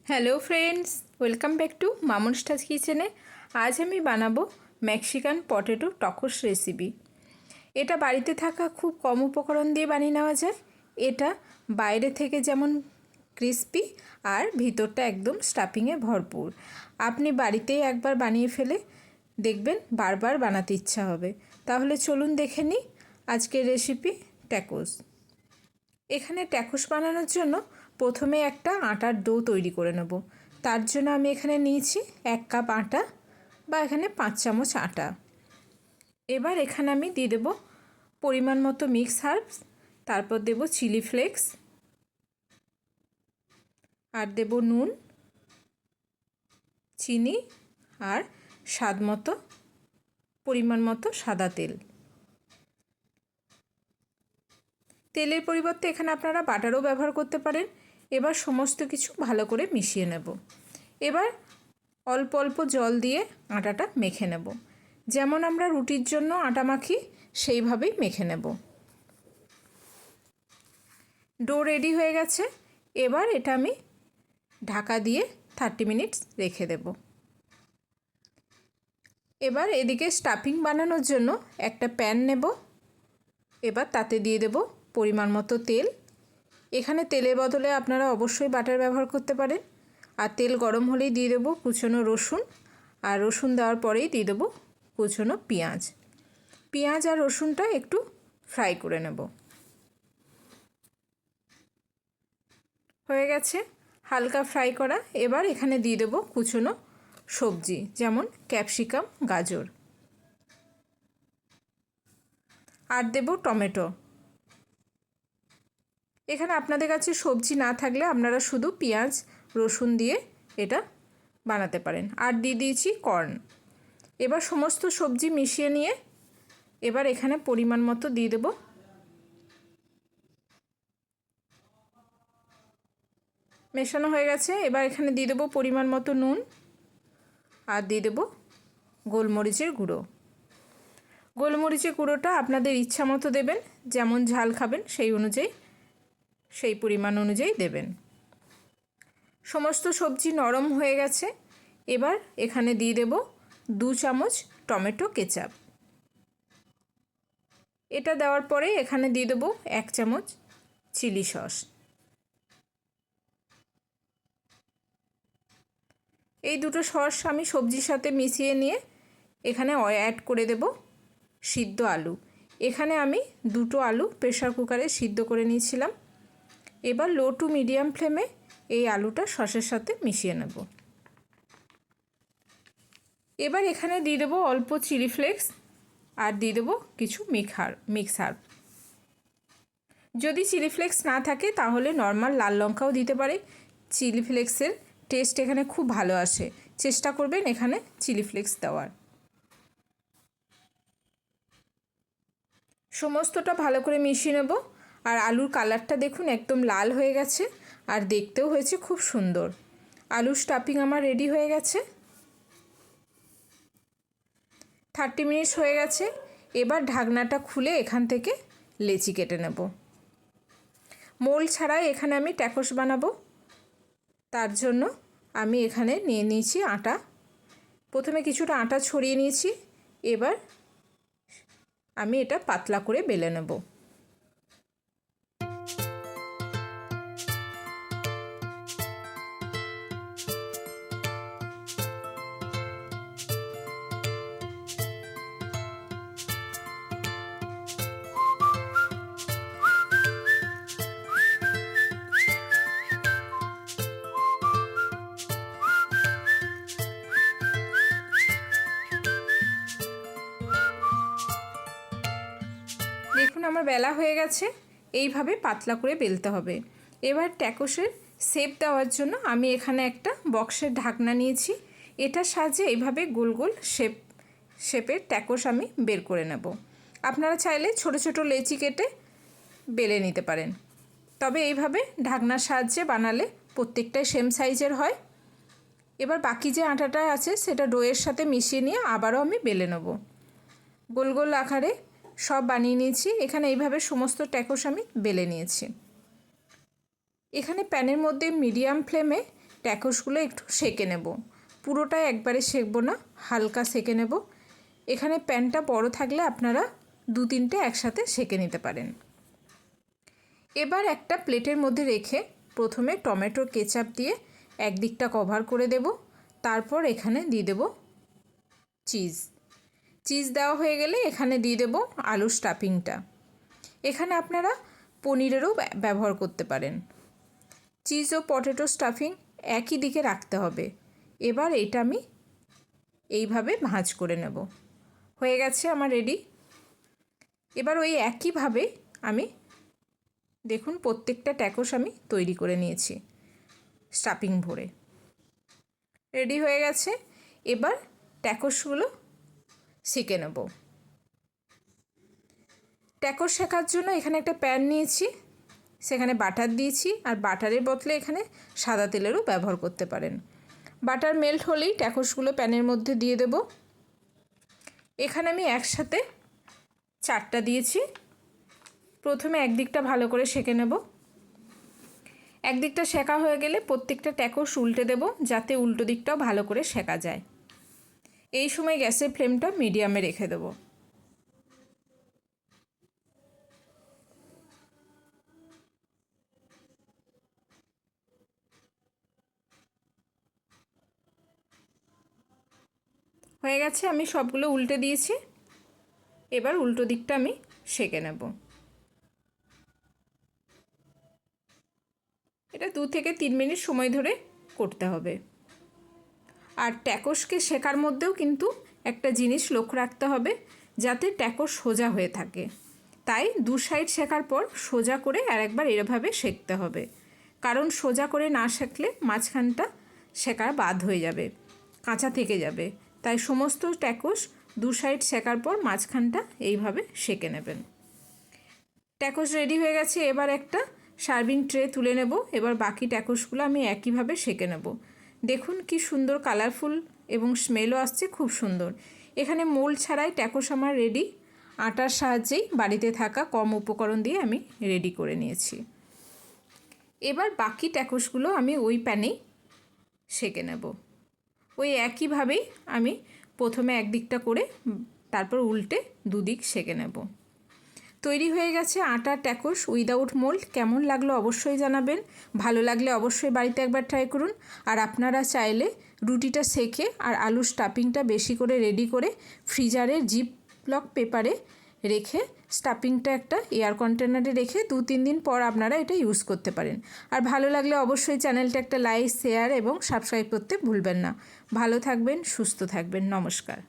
Hello friends, welcome back to Mamun's touch কিচেনে। আজ আমি বানাবো মেক্সিকান পটেটো টকোস রেসিপি। এটা বাড়িতে থাকা খুব কম উপকরণ দিয়ে বানিয়ে নেওয়া যায়। এটা বাইরে থেকে যেমন ক্রিস্পি আর ভিতরটা একদম স্টাফিংয়ে ভরপুর। আপনি বাড়িতেই একবার বানিয়ে ফেলে দেখবেন বারবার বানাতে ইচ্ছা হবে। তাহলে চলুন দেখে নিই আজকের রেসিপি ট্যাকোস। এখানে ট্যাকোস বানানোর জন্য প্রথমে একটা আটার ডো তৈরি করে নেব। তার জন্য আমি এখানে নিয়েছি 1 কাপ আটা বা এখানে 5 চামচ আটা। এবার এখানে আমি দিয়ে দেব পরিমাণ মতো মিক্স হার্বস, তারপর দেব চিলি ফ্লেক্স, আর দেব নুন, চিনি আর স্বাদ মতো পরিমাণ মতো সাদা তেল। তেলের পরিবর্তে এখানে আপনারা বাটারও ব্যবহার করতে পারেন। এবার সমস্ত কিছু ভালো করে মিশিয়ে নেব। এবার অল্প অল্প জল দিয়ে আটাটা মেখে নেব। যেমন আমরা রুটির জন্য আটা মাখি সেইভাবেই মেখে নেব। ডো রেডি হয়ে গেছে। এবার এটা আমি ঢাকা দিয়ে 30 মিনিটস রেখে দেব। এবার এদিকে স্টাফিং বানানোর জন্য একটা প্যান নেব। এবার তাতে দিয়ে দেব পরিমাণ মতো তেল। এখানে তেলের বদলে আপনারা অবশ্যই বাটার ব্যবহার করতে পারেন। আর তেল গরম হলেই দিয়ে দেবো কুচনো রসুন, আর রসুন দেওয়ার পরেই দিয়ে দেবো কুচনো পেঁয়াজ। পেঁয়াজ আর রসুনটা একটু ফ্রাই করে নেব। হয়ে গেছে হালকা ফ্রাই করা। এবার এখানে দিয়ে দেবো কুচনো সবজি, যেমন ক্যাপসিকাম, গাজর, আর দেবো টমেটো। এখানে আপনাদের কাছে সবজি না থাকলে আপনারা শুধু পেঁয়াজ রসুন দিয়ে এটা বানাতে পারেন। আর দিয়ে দিয়েছি কর্ন। এবার সমস্ত সবজি মিশিয়ে নিয়ে এবার এখানে পরিমাণ মতো দিয়ে দেব মেশানো হয়ে গেছে। এবার এখানে দিয়ে দেবো পরিমাণ মতো নুন, আর দিয়ে দেবো গোলমরিচের গুঁড়ো। গোলমরিচের গুঁড়োটা আপনাদের ইচ্ছা মতো দেবেন, যেমন ঝাল খাবেন সেই পরিমাণ অনুযায়ী দেবেন। সমস্ত সবজি নরম হয়ে গেছে। এবার এখানে দিয়ে দেব 2 চামচ টমেটো কেচাপ। এটা দেওয়ার পরে এখানে দিয়ে দেবো 1 চামচ চিলি সস। এই দুটো সস আমি সবজির সাথে মিশিয়ে নিয়ে এখানে অ্যাড করে দেব সিদ্ধ আলু। এখানে আমি 2টো আলু প্রেসার কুকারে সিদ্ধ করে নিয়েছিলাম। এবার লো টু মিডিয়াম ফ্লেমে এই আলুটা সসের সাথে মিশিয়ে নেব। এবার এখানে দিয়ে দেবো অল্প চিলি ফ্লেক্স, আর দিয়ে দেবো কিছু মিক্স হার্ব। যদি চিলি ফ্লেক্স না থাকে তাহলে নর্মাল লাল লঙ্কাও দিতে পারে। চিলি ফ্লেক্সের টেস্ট এখানে খুব ভালো আসে। চেষ্টা করবেন এখানে চিলি ফ্লেক্স দেওয়ার। সমস্তটা ভালো করে মিশিয়ে নেব। আর আলুর কালারটা দেখুন একদম লাল হয়ে গেছে, আর দেখতেও হয়েছে খুব সুন্দর। আলুর স্টাফিং আমার রেডি হয়ে গেছে। 30 মিনিটস হয়ে গেছে। এবার ঢাকনাটা খুলে এখান থেকে লেচি কেটে নেব। মোল্ড ছাড়াই এখানে আমি ট্যাকোস বানাবো। তার জন্য আমি এখানে নিয়ে নিয়েছি আটা। প্রথমে কিছুটা আটা ছড়িয়ে নিয়েছি। এবার আমি এটা পাতলা করে বেলে নেব। দেখুন আমার বেলা হয়ে গেছে। এইভাবে পাতলা করে বেলতে হবে। এবার ট্যাকোসের শেপ দেওয়ার জন্য আমি এখানে একটা বক্সের ঢাকনা নিয়েছি। এটার সাহায্যে এইভাবে গোল গোল শেপের ট্যাকোস আমি বের করে নেব। আপনারা চাইলে ছোট ছোট লেচি কেটে বেলে নিতে পারেন, তবে এইভাবে ঢাকনার সাহায্যে বানালে প্রত্যেকটাই সেম সাইজের হয়। এবার বাকি যে আটাটা আছে সেটা ডোয়ের সাথে মিশিয়ে নিয়ে আবারও আমি বেলে নেব। গোল গোল আকারে সব বানিয়ে নিয়েছি। এখানে এইভাবে সমস্ত ট্যাকোস আমি বেলে নিয়েছি। এখানে প্যানের মধ্যে মিডিয়াম ফ্লেমে ট্যাকোসগুলো একটু সেঁকে নেব। পুরোটাই একবারে সেঁকবো না, হালকা সেঁকে নেব। এখানে প্যানটা বড় থাকলে আপনারা 2-3টে একসাথে সেঁকে নিতে পারেন। এবার একটা প্লেটের মধ্যে রেখে প্রথমে টমেটো কেচাপ দিয়ে একদিকটা কভার করে দেব। তারপর এখানে দিয়ে দেব চিজ দেওয়া হয়ে গেলে এখানে দিয়ে দেব আলুর স্টাফিংটা। এখানে আপনারা পনিরেরও ব্যবহার করতে পারেন। চিজ ও পটেটো স্টাফিং একই দিকে রাখতে হবে। এবার এটা আমি এইভাবে ভাঁজ করে নেব। হয়ে গেছে আমার রেডি। এবার ওই একইভাবে আমি দেখুন প্রত্যেকটা ট্যাকোস আমি তৈরি করে নিয়েছি স্টাফিং ভরে। রেডি হয়ে গেছে। এবার ট্যাকোসগুলো সেঁকে নেব। ট্যাকোস শেখার জন্য এখানে একটা প্যান নিয়েছি, সেখানে বাটার দিয়েছি, আর বাটারের বদলে এখানে সাদা তেলেরও ব্যবহার করতে পারেন। বাটার মেল্ট হলেই ট্যাকোসগুলো প্যানের মধ্যে দিয়ে দেব। এখানে আমি একসাথে 4টা দিয়েছি। প্রথমে একদিকটা ভালো করে সেঁকে নেব। একদিকটা সেঁকা হয়ে গেলে প্রত্যেকটা ট্যাকোস উল্টে দেব, যাতে উল্টো দিকটাও ভালো করে সেঁকা যায়। এই সময় গ্যাসের ফ্লেমটা মিডিয়ামে রেখে দেব। হয়ে গেছে, আমি সবগুলো উল্টে দিয়েছি। এবার উল্টো দিকটা আমি সেঁকে নেব। এটা 2 থেকে 3 মিনিট সময় ধরে করতে হবে। আর ট্যাকোসকে শেখার মধ্যেও কিন্তু একটা জিনিস লক্ষ্য রাখতে হবে, যাতে ট্যাকোস সোজা হয়ে থাকে। তাই 2 সাইড শেখার পর সোজা করে আরেকবার এভাবে সেঁকতে হবে, কারণ সোজা করে না সেঁকলে মাঝখানটা শেখা বাদ হয়ে যাবে, কাঁচা থেকে যাবে। তাই সমস্ত ট্যাকোস 2 সাইড শেখার পর মাঝখানটা এইভাবে সেঁকে নেবেন। ট্যাকোস রেডি হয়ে গেছে। এবার একটা সার্ভিং ট্রে তুলে নেব। এবার বাকি ট্যাকোসগুলো আমি একইভাবে সেঁকে নেব। দেখুন কি সুন্দর কালারফুল এবং স্মেলও আসছে, খুব সুন্দর। এখানে মোল্ড ছাড়াই ট্যাকোস আমার রেডি। আটার সাহায্যেই বাড়িতে থাকা কম উপকরণ দিয়ে আমি রেডি করে নিয়েছি। এবার বাকি ট্যাকোসগুলো আমি ওই প্যানেই সেঁকে নেব। ওই একইভাবেই আমি প্রথমে একদিকটা করে তারপর উল্টে দুদিক সেঁকে নেব। তৈরি হয়ে গেছে আটার ট্যাকোস উইদাউট মোল্ড। কেমন লাগলো অবশ্যই জানাবেন। ভালো লাগলে অবশ্যই বাড়িতে একবার ট্রাই করুন। আর আপনারা চাইলে রুটিটা সেঁকে আর আলুর স্টাফিংটা বেশি করে রেডি করে ফ্রিজারের জিপলক পেপারে রেখে স্টাফিংটা একটা এয়ার কন্টেনারে রেখে 2-3 দিন পর আপনারা এটা ইউজ করতে পারেন। আর ভালো লাগলে অবশ্যই চ্যানেলটা একটা লাইক, শেয়ার এবং সাবস্ক্রাইব করতে ভুলবেন না। ভালো থাকবেন, সুস্থ থাকবেন। নমস্কার।